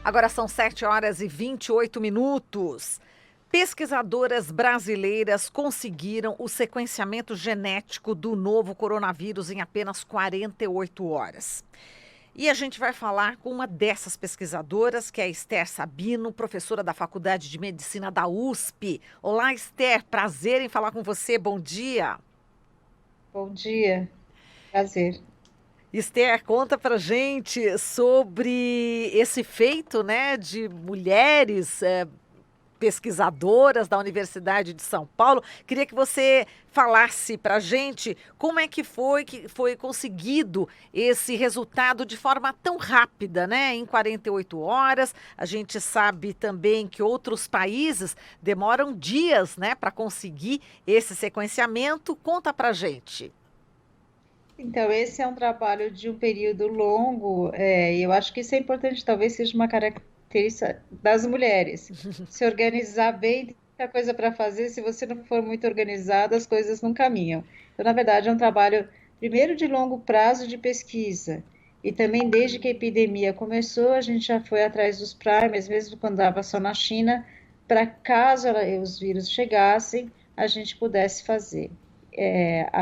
Agora são 7h28. Pesquisadoras brasileiras conseguiram o sequenciamento genético do novo coronavírus em apenas 48 horas. E a gente vai falar com uma dessas pesquisadoras, que é a Esther Sabino, professora da Faculdade de Medicina da USP. Olá, Esther, prazer em falar com você. Bom dia. Bom dia, prazer. Esther, conta pra gente sobre esse feito, né, de mulheres pesquisadoras da Universidade de São Paulo. Queria que você falasse para a gente como é que foi conseguido esse resultado de forma tão rápida, né? Em 48 horas. A gente sabe também que outros países demoram dias, né, para conseguir esse sequenciamento. Conta para a gente. Então, esse é um trabalho de um período longo, e eu acho que isso é importante, talvez seja uma característica das mulheres. Se organizar bem, tem muita coisa para fazer, se você não for muito organizado, as coisas não caminham. Então, na verdade, é um trabalho, primeiro, de longo prazo de pesquisa, e também desde que a epidemia começou, a gente já foi atrás dos primers, mesmo quando estava só na China, para caso os vírus chegassem, a gente pudesse fazer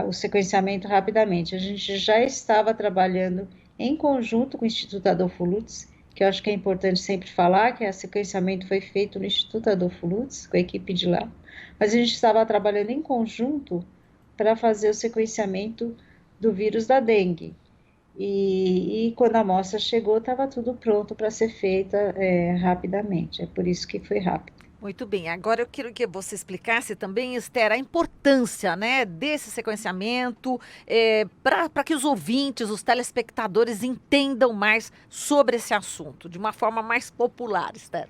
o sequenciamento rapidamente. A gente já estava trabalhando em conjunto com o Instituto Adolfo Lutz, que eu acho que é importante sempre falar, que o sequenciamento foi feito no Instituto Adolfo Lutz, com a equipe de lá, mas a gente estava trabalhando em conjunto para fazer o sequenciamento do vírus da dengue. E quando a amostra chegou, estava tudo pronto para ser feita rapidamente. É por isso que foi rápido. Muito bem, agora eu quero que você explicasse também, Esther, a importância, né, desse sequenciamento, para que os ouvintes, os telespectadores entendam mais sobre esse assunto, de uma forma mais popular, Esther.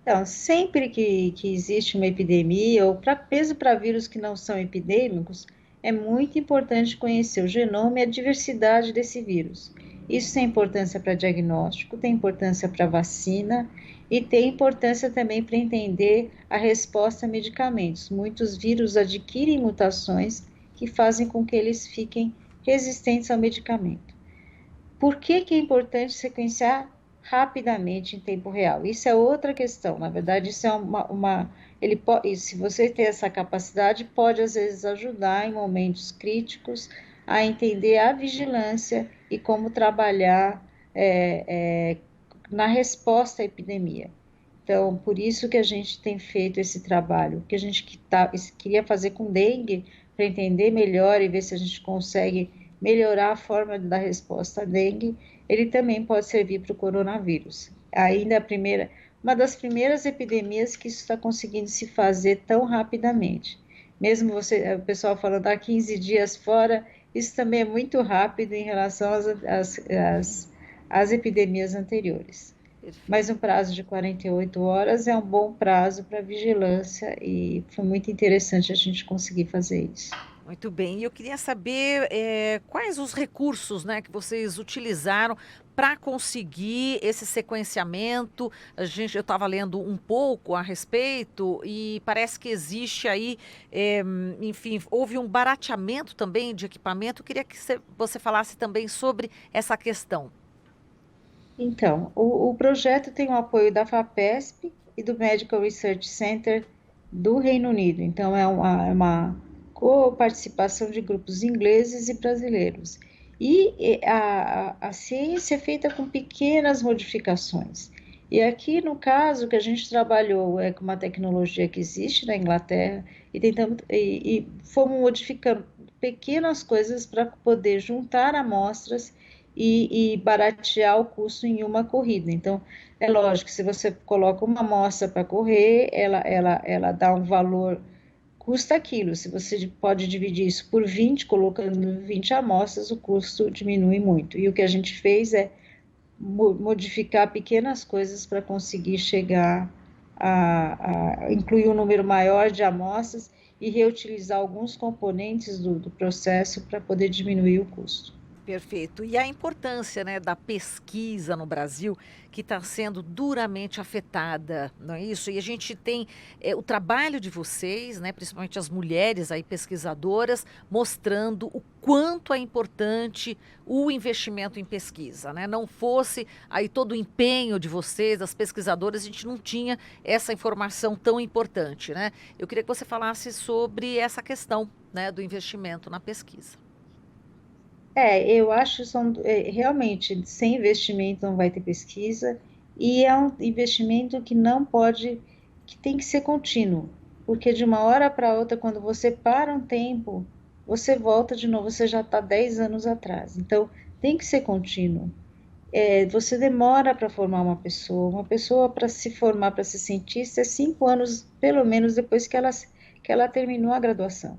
Então, sempre que existe uma epidemia, ou mesmo para vírus que não são epidêmicos, é muito importante conhecer o genoma e a diversidade desse vírus. Isso tem importância para diagnóstico, tem importância para vacina e tem importância também para entender a resposta a medicamentos. Muitos vírus adquirem mutações que fazem com que eles fiquem resistentes ao medicamento. Por que é importante sequenciar rapidamente em tempo real? Isso é outra questão. Na verdade, isso é se você tem essa capacidade, pode às vezes ajudar em momentos críticos a entender a vigilância e como trabalhar na resposta à epidemia. Então, por isso que a gente tem feito esse trabalho, que a gente queria fazer com dengue, para entender melhor e ver se a gente consegue melhorar a forma da resposta à dengue, ele também pode servir para o coronavírus. Ainda uma das primeiras epidemias que isso está conseguindo se fazer tão rapidamente. Mesmo o pessoal falando há 15 dias fora, isso também é muito rápido em relação às epidemias anteriores. Mas Perfeito. um prazo de 48 horas é um bom prazo para vigilância e foi muito interessante a gente conseguir fazer isso. Muito bem. E eu queria saber quais os recursos, né, que vocês utilizaram para conseguir esse sequenciamento. Eu estava lendo um pouco a respeito e parece que existe aí, enfim, houve um barateamento também de equipamento. Eu queria que você falasse também sobre essa questão. Então, o projeto tem o apoio da FAPESP e do Medical Research Center do Reino Unido. Então, é uma coparticipação de grupos ingleses e brasileiros. A ciência é feita com pequenas modificações. E aqui, no caso, que a gente trabalhou é com uma tecnologia que existe na Inglaterra e fomos modificando pequenas coisas para poder juntar amostras e baratear o custo em uma corrida. Então, é lógico, se você coloca uma amostra para correr, ela dá um valor, custa aquilo. Se você pode dividir isso por 20, colocando 20 amostras, o custo diminui muito. E o que a gente fez é modificar pequenas coisas para conseguir chegar a incluir um número maior de amostras e reutilizar alguns componentes do processo para poder diminuir o custo. Perfeito. E a importância, né, da pesquisa no Brasil, que está sendo duramente afetada, não é isso? E a gente tem o trabalho de vocês, né, principalmente as mulheres aí pesquisadoras, mostrando o quanto é importante o investimento em pesquisa, né? Não fosse aí todo o empenho de vocês, das pesquisadoras, a gente não tinha essa informação tão importante, né? Eu queria que você falasse sobre essa questão, né, do investimento na pesquisa. Eu acho que realmente sem investimento não vai ter pesquisa e é um investimento que não pode, que tem que ser contínuo, porque de uma hora para outra, quando você para um tempo, você volta de novo, você já está 10 anos atrás. Então, tem que ser contínuo. Você demora para formar uma pessoa para se formar, para ser cientista, é 5 anos, pelo menos, depois que ela terminou a graduação.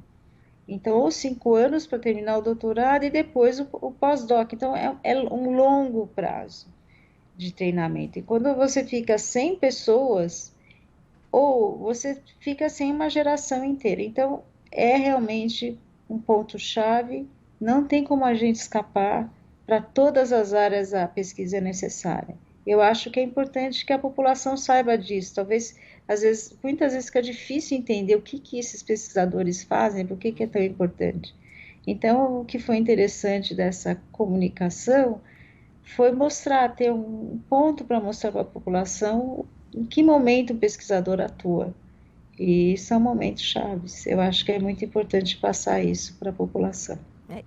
Então, ou 5 anos para terminar o doutorado e depois o pós-doc. Então, é um longo prazo de treinamento. E quando você fica sem pessoas, ou você fica sem uma geração inteira. Então, é realmente um ponto-chave, não tem como a gente escapar, para todas as áreas a pesquisa é necessária. Eu acho que é importante que a população saiba disso. Talvez, às vezes, muitas vezes fica difícil entender o que esses pesquisadores fazem, por que é tão importante. Então, o que foi interessante dessa comunicação foi mostrar, ter um ponto para mostrar para a população em que momento o pesquisador atua. E são momentos chaves. Eu acho que é muito importante passar isso para a população.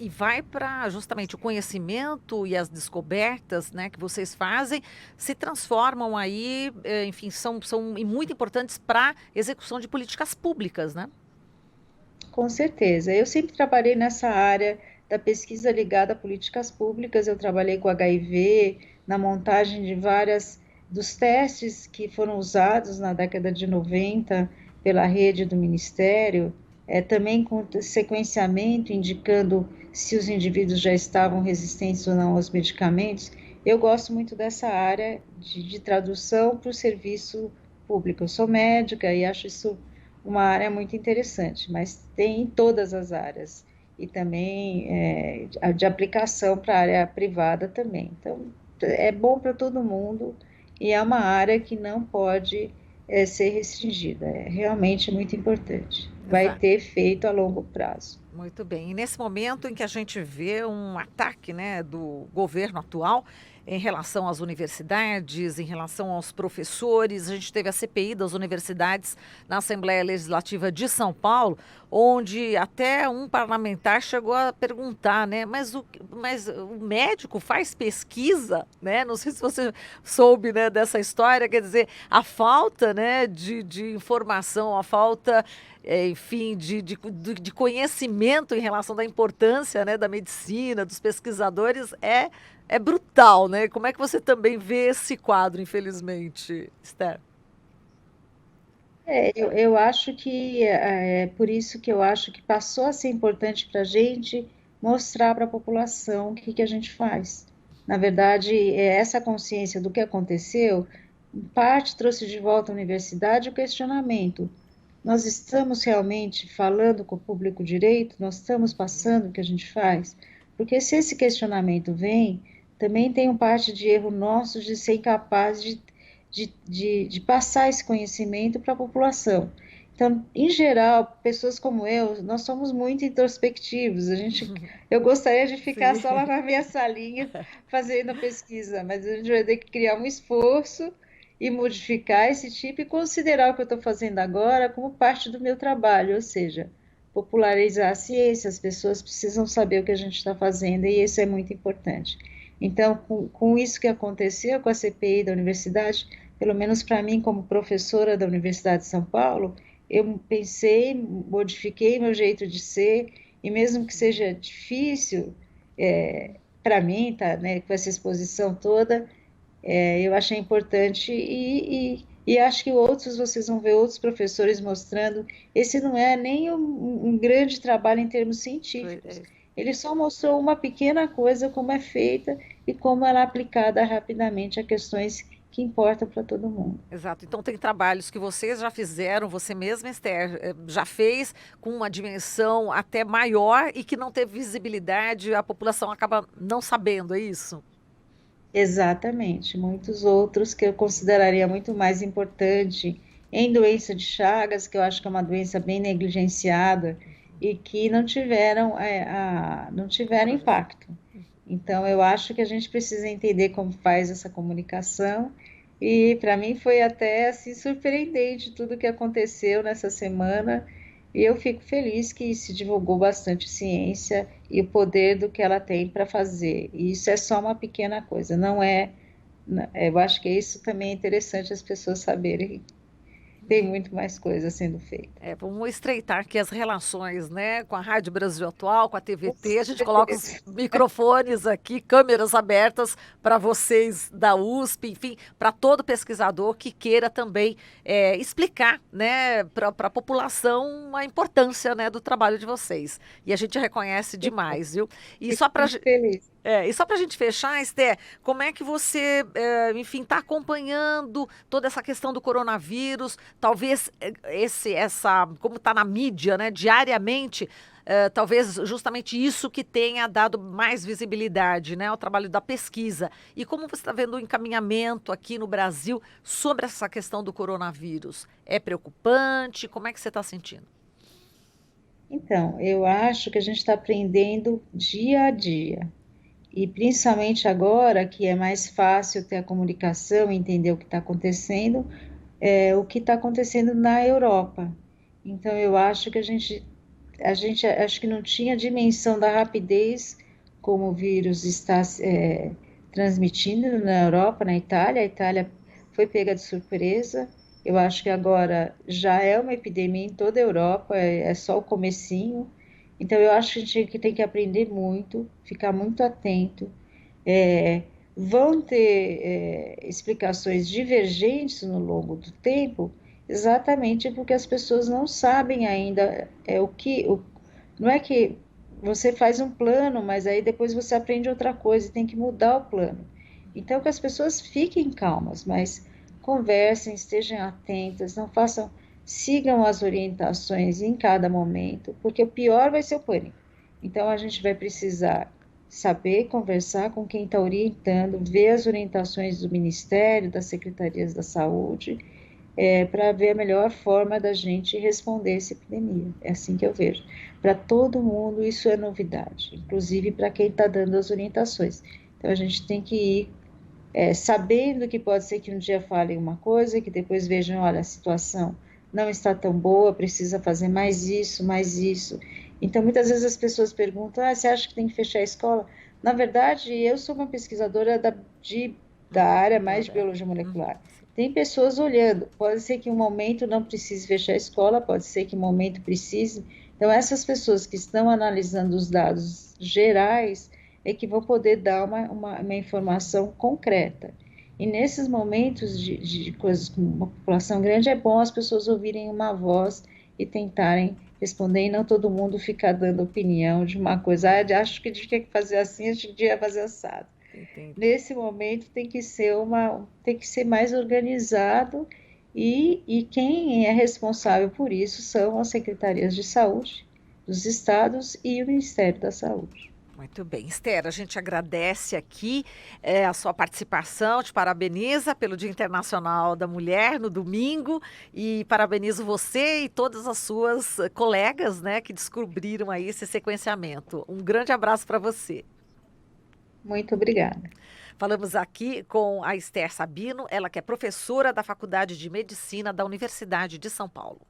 E vai para justamente o conhecimento e as descobertas, né, que vocês fazem se transformam aí, enfim, são muito importantes para execução de políticas públicas, né? Com certeza. Eu sempre trabalhei nessa área da pesquisa ligada a políticas públicas. Eu trabalhei com HIV, na montagem de várias dos testes que foram usados na década de 90 pela rede do Ministério, também com sequenciamento, indicando se os indivíduos já estavam resistentes ou não aos medicamentos. Eu gosto muito dessa área de tradução para o serviço público. Eu sou médica e acho isso uma área muito interessante, mas tem em todas as áreas e também de aplicação para a área privada também. Então, é bom para todo mundo e é uma área que não pode ser restringida. É realmente muito importante. Vai Exato. ter efeito a longo prazo. Muito bem. E nesse momento em que a gente vê um ataque, né, do governo atual em relação às universidades, em relação aos professores, a gente teve a CPI das universidades na Assembleia Legislativa de São Paulo, onde até um parlamentar chegou a perguntar, né, mas o médico faz pesquisa, né? Não sei se você soube, né, dessa história, quer dizer, a falta, né, de informação, a falta enfim, de conhecimento em relação da importância, né, da medicina, dos pesquisadores, é brutal, né? Como é que você também vê esse quadro, infelizmente, Esther? Eu acho que é por isso que eu acho que passou a ser importante para a gente mostrar para a população o que a gente faz. Na verdade, essa consciência do que aconteceu, em parte trouxe de volta à universidade o questionamento. Nós estamos realmente falando com o público direito? Nós estamos passando o que a gente faz? Porque se esse questionamento vem, também tem um parte de erro nosso de ser incapaz de passar esse conhecimento para a população. Então, em geral, pessoas como eu, nós somos muito introspectivos. Eu gostaria de ficar Sim. só lá na minha salinha fazendo a pesquisa, mas a gente vai ter que criar um esforço e modificar esse tipo e considerar o que eu estou fazendo agora como parte do meu trabalho, ou seja, popularizar a ciência, as pessoas precisam saber o que a gente está fazendo e isso é muito importante. Então, com isso que aconteceu com a CPI da universidade, pelo menos para mim, como professora da Universidade de São Paulo, eu pensei, modifiquei meu jeito de ser, e mesmo que seja difícil para mim, tá, né, com essa exposição toda, eu achei importante e acho que outros, vocês vão ver outros professores mostrando, esse não é nem um grande trabalho em termos Foi, científicos, ele só mostrou uma pequena coisa como é feita e como ela é aplicada rapidamente a questões que importa para todo mundo. Exato. Então tem trabalhos que vocês já fizeram, você mesma, Esther, já fez com uma dimensão até maior e que não teve visibilidade, a população acaba não sabendo, é isso? Exatamente. Muitos outros que eu consideraria muito mais importante em doença de Chagas, que eu acho que é uma doença bem negligenciada e que não tiveram impacto. Então, eu acho que a gente precisa entender como faz essa comunicação. E para mim foi até assim surpreendente tudo que aconteceu nessa semana. E eu fico feliz que se divulgou bastante ciência e o poder do que ela tem para fazer. E isso é só uma pequena coisa, não é? Eu acho que isso também é interessante as pessoas saberem. Tem muito mais coisa sendo feita. Vamos estreitar aqui as relações, né, com a Rádio Brasil Atual, com a Com TVT. A gente coloca os certeza. microfones aqui, câmeras abertas para vocês da USP, enfim, para todo pesquisador que queira também explicar, né, para a população a importância, né, do trabalho de vocês. E a gente reconhece demais, viu? E Fico só para muito feliz. e só para a gente fechar, Esther, como é que você, enfim, está acompanhando toda essa questão do coronavírus? Talvez como está na mídia, né, diariamente, talvez justamente isso que tenha dado mais visibilidade, né, ao trabalho da pesquisa. E como você está vendo o encaminhamento aqui no Brasil sobre essa questão do coronavírus? É preocupante? Como é que você está sentindo? Então, eu acho que a gente está aprendendo dia a dia. E principalmente agora que é mais fácil ter a comunicação, entender o que está acontecendo, o que está acontecendo na Europa. Então eu acho que a gente acho que não tinha dimensão da rapidez como o vírus está transmitindo na Europa, na Itália. A Itália foi pega de surpresa. Eu acho que agora já é uma epidemia em toda a Europa, é só o comecinho. Então eu acho que a gente tem que aprender muito, ficar muito atento. É, vão ter explicações divergentes no longo do tempo, exatamente porque as pessoas não sabem ainda não é que você faz um plano, mas aí depois você aprende outra coisa e tem que mudar o plano. Então que as pessoas fiquem calmas, mas conversem, estejam atentas, não façam, sigam as orientações em cada momento, porque o pior vai ser o pânico. Então a gente vai precisar saber conversar com quem está orientando, ver as orientações do Ministério, das Secretarias da Saúde, para ver a melhor forma da gente responder essa epidemia. É assim que eu vejo. Para todo mundo isso é novidade, inclusive para quem está dando as orientações. Então a gente tem que ir sabendo que pode ser que um dia falem uma coisa, que depois vejam, olha, a situação não está tão boa, precisa fazer mais isso, mais isso. Então, muitas vezes as pessoas perguntam, você acha que tem que fechar a escola? Na verdade, eu sou uma pesquisadora da área mais de biologia molecular. Tem pessoas olhando, pode ser que em um momento não precise fechar a escola, pode ser que em um momento precise. Então, essas pessoas que estão analisando os dados gerais é que vão poder dar uma informação concreta. E nesses momentos de coisas com uma população grande, é bom as pessoas ouvirem uma voz e tentarem responder, e não todo mundo ficar dando opinião de uma coisa, acho que tinha que fazer assim, acho que tinha que fazer assado. Entendi. Nesse momento tem que ser mais organizado e quem é responsável por isso são as secretarias de saúde dos estados e o Ministério da Saúde. Muito bem. Esther, a gente agradece aqui a sua participação, te parabeniza pelo Dia Internacional da Mulher no domingo e parabenizo você e todas as suas colegas, né, que descobriram aí esse sequenciamento. Um grande abraço para você. Muito obrigada. Falamos aqui com a Esther Sabino, ela que é professora da Faculdade de Medicina da Universidade de São Paulo.